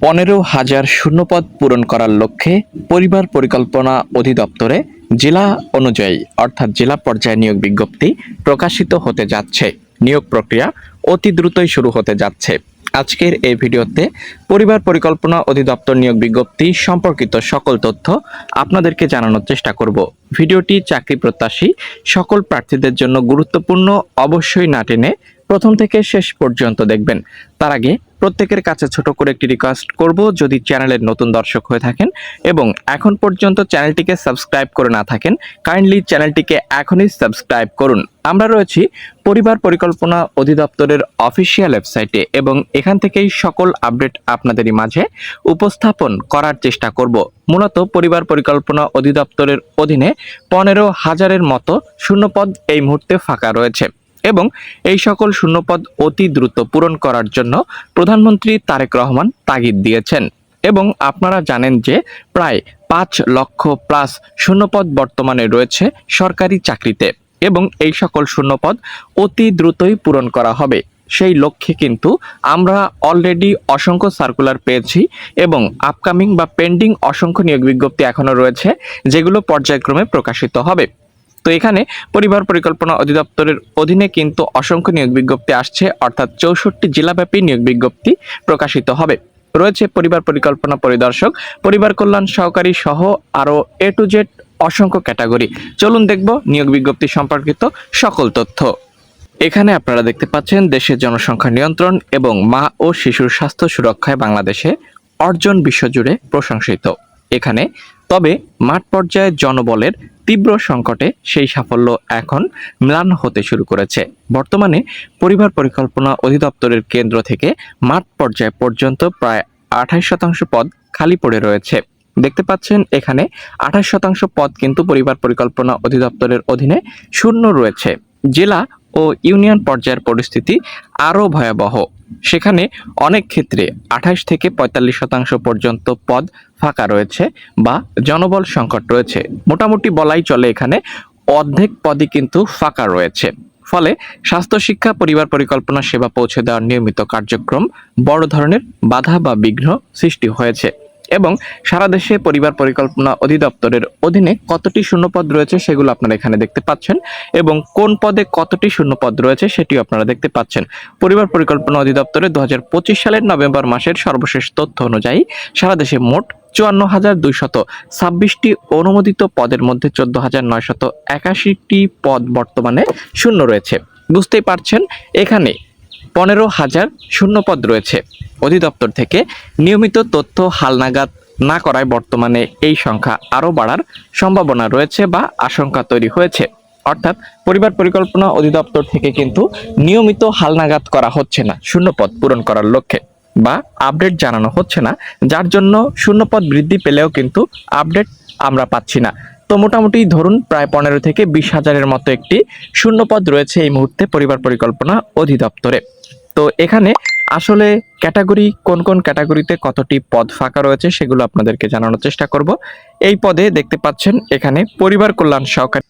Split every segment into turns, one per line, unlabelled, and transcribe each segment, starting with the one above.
15,000 শূন্যপদ পূরণ করার লক্ষ্যে পরিবার পরিকল্পনা অধিদপ্তরে জেলা অনুযায়ী অর্থাৎ জেলা পর্যায়ে নিয়োগ বিজ্ঞপ্তি প্রকাশিত হতে যাচ্ছে। নিয়োগ প্রক্রিয়া অতি দ্রুতই শুরু হতে যাচ্ছে। আজকের এই ভিডিওতে পরিবার পরিকল্পনা অধিদপ্তর নিয়োগ বিজ্ঞপ্তি সম্পর্কিত সকল তথ্য আপনাদেরকে জানানোর চেষ্টা করব। ভিডিওটি চাকরি প্রত্যাশী সকল প্রার্থীদের জন্য গুরুত্বপূর্ণ, অবশ্যই না টেনে প্রথম থেকে শেষ পর্যন্ত দেখবেন। তার আগে প্রত্যেকের কাছে ছোট করে একটি রিকোয়েস্ট করব, যদি চ্যানেলের নতুন দর্শক হয়ে থাকেন এবং এখন পর্যন্ত চ্যানেলটিকে সাবস্ক্রাইব করে না থাকেন, কাইন্ডলি চ্যানেলটিকে এখনই সাবস্ক্রাইব করুন। আমরা রয়েছি পরিবার পরিকল্পনা অধিদপ্তরের অফিসিয়াল ওয়েবসাইটে এবং এখান থেকেই সকল আপডেট আপনাদেরই মাঝে উপস্থাপন করার চেষ্টা করব। মূলত পরিবার পরিকল্পনা অধিদপ্তরের অধীনে 15,000-এর মতো শূন্যপদ এই মুহূর্তে ফাঁকা রয়েছে এবং এই সকল শূন্যপদ অতি দ্রুত পূরণ করার জন্য প্রধানমন্ত্রী তারেক রহমান তাগিদ দিয়েছেন। এবং আপনারা জানেন যে প্রায় 5 লক্ষ প্লাস শূন্যপদ বর্তমানে রয়েছে সরকারি চাকরিতে এবং এই সকল শূন্যপদ অতি দ্রুতই পূরণ করা হবে। সেই লক্ষ্যে কিন্তু আমরা অলরেডি অসংখ্য সার্কুলার পেয়েছি এবং আপকামিং বা পেন্ডিং অসংখ্য নিয়োগ বিজ্ঞপ্তি এখনো রয়েছে, যেগুলো পর্যায়ক্রমে প্রকাশিত হবে। তো এখানে পরিবার পরিকল্পনা অধিদপ্তরের অধীনে কিন্তু অসংখ্য নিয়োগ বিজ্ঞপ্তি আসছে, অর্থাৎ 64 জেলাব্যাপী নিয়োগ বিজ্ঞপ্তি প্রকাশিত হবে। রয়েছে পরিবার পরিকল্পনা পরিদর্শক, পরিবার কল্যাণ সহকারী সহ আরও A to Z অসংখ্য ক্যাটাগরি। চলুন দেখব নিয়োগ বিজ্ঞপ্তি সম্পর্কিত সকল তথ্য। এখানে আপনারা দেখতে পাচ্ছেন দেশের জনসংখ্যা নিয়ন্ত্রণ এবং মা ও শিশুর স্বাস্থ্য সুরক্ষায় বাংলাদেশে অর্জন বিশ্বজুড়ে প্রশংসিত। এখানে তবে মাঠ পর্যায়ে জনবলের তীব্র সংকটে সেই সাফল্য এখন ম্লান হতে শুরু করেছে। বর্তমানে পরিবার পরিকল্পনা অধিদপ্তরের কেন্দ্র থেকে মাঠ পর্যায় পর্যন্ত প্রায় 28% পদ খালি পড়ে রয়েছে। দেখতে পাচ্ছেন এখানে 28% পদ কিন্তু পরিবার পরিকল্পনা অধিদপ্তরের অধীনে শূন্য রয়েছে। জেলা ও ইউনিয়ন পর্যায়ের পরিস্থিতি আরও ভয়াবহ। সেখানে অনেক ক্ষেত্রে 28 থেকে 45% পর্যন্ত পদ ফাঁকা রয়েছে বা জনবল সংকট রয়েছে। মোটামুটি বলাই চলে এখানে অর্ধেক পদই কিন্তু ফাঁকা রয়েছে। ফলে স্বাস্থ্য শিক্ষা পরিবার পরিকল্পনা সেবা পৌঁছে দেওয়ার নিয়মিত কার্যক্রম বড় ধরনের বাধা বা বিঘ্ন সৃষ্টি হয়েছে। এবং সারা দেশে পরিবার পরিকল্পনা অধিদপ্তরের অধীনে কতটি শূন্যপদ রয়েছে সেগুলো আপনারা এখানে দেখতে পাচ্ছেন এবং কোন পদে কতটি শূন্যপদ রয়েছে সেটিও আপনারা দেখতে পাচ্ছেন। পরিবার পরিকল্পনা অধিদপ্তরে 2025 সালের নভেম্বর মাসের সর্বশেষ তথ্য অনুযায়ী সারা দেশে মোট 54,226টি অনুমোদিত পদের মধ্যে 14,981টি পদ বর্তমানে শূন্য রয়েছে। বুঝতেই পারছেন এখানে 15,000 শূন্যপদ রয়েছে। অধিদপ্তর থেকে নিয়মিত তথ্য হালনাগাদ না করায় বর্তমানে এই সংখ্যা আরও বাড়ার সম্ভাবনা রয়েছে বা আশঙ্কা তৈরি হয়েছে। অর্থাৎ পরিবার পরিকল্পনা অধিদপ্তর থেকে কিন্তু নিয়মিত হালনাগাদ করা হচ্ছে না শূন্যপদ পূরণ করার লক্ষ্যে, বা আপডেট জানানো হচ্ছে না, যার জন্য শূন্যপদ বৃদ্ধি পেলেও কিন্তু আপডেট আমরা পাচ্ছি না। তো মোটামুটি ধরুন প্রায় 15 থেকে 20,000-এর মতো একটি শূন্যপদ রয়েছে এই মুহূর্তে পরিবার পরিকল্পনা অধিদপ্তরে। তো এখানে আসলে ক্যাটাগরি কোন কোন ক্যাটাগরিতে কতটি পদ ফাঁকা রয়েছে সেগুলো আপনাদেরকে জানানোর চেষ্টা করব। এই পদে দেখতে পাচ্ছেন এখানে পরিবার কল্যাণ সহকারী,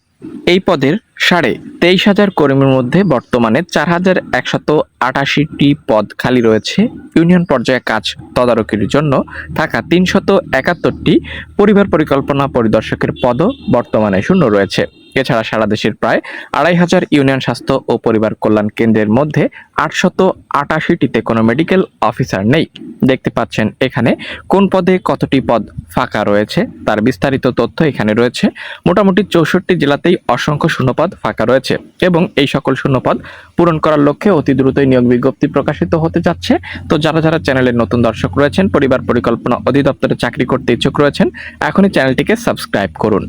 এই পদের 23,500 কর্মীর মধ্যে বর্তমানে 4,188টি পদ খালি রয়েছে। ইউনিয়ন পর্যায়ে কাজ তদারকির জন্য থাকা 371টি পরিবার পরিকল্পনা পরিদর্শকের পদও বর্তমানে শূন্য রয়েছে। এছাড়া সারা দেশের প্রায় 2,500 ইউনিয়ন স্বাস্থ্য ও পরিবার কল্যাণ কেন্দ্রের মধ্যে 888টিতে কোনো মেডিকেল অফিসার নেই। দেখতে পাচ্ছেন এখানে কোন পদে কতটি পদ ফাঁকা রয়েছে তার বিস্তারিত তথ্য এখানে রয়েছে। মোটামুটি 64 জেলাতেই অসংখ্য শূন্যপদ ফাঁকা রয়েছে এবং এই সকল শূন্যপদ পূরণ করার লক্ষ্যে অতি দ্রুতই নিয়োগ বিজ্ঞপ্তি প্রকাশিত হতে যাচ্ছে। তো যারা যারা চ্যানেলের নতুন দর্শক রয়েছেন, পরিবার পরিকল্পনা অধিদপ্তরে চাকরি করতে ইচ্ছুক রয়েছেন, এখনই চ্যানেলটিকে সাবস্ক্রাইব করুন।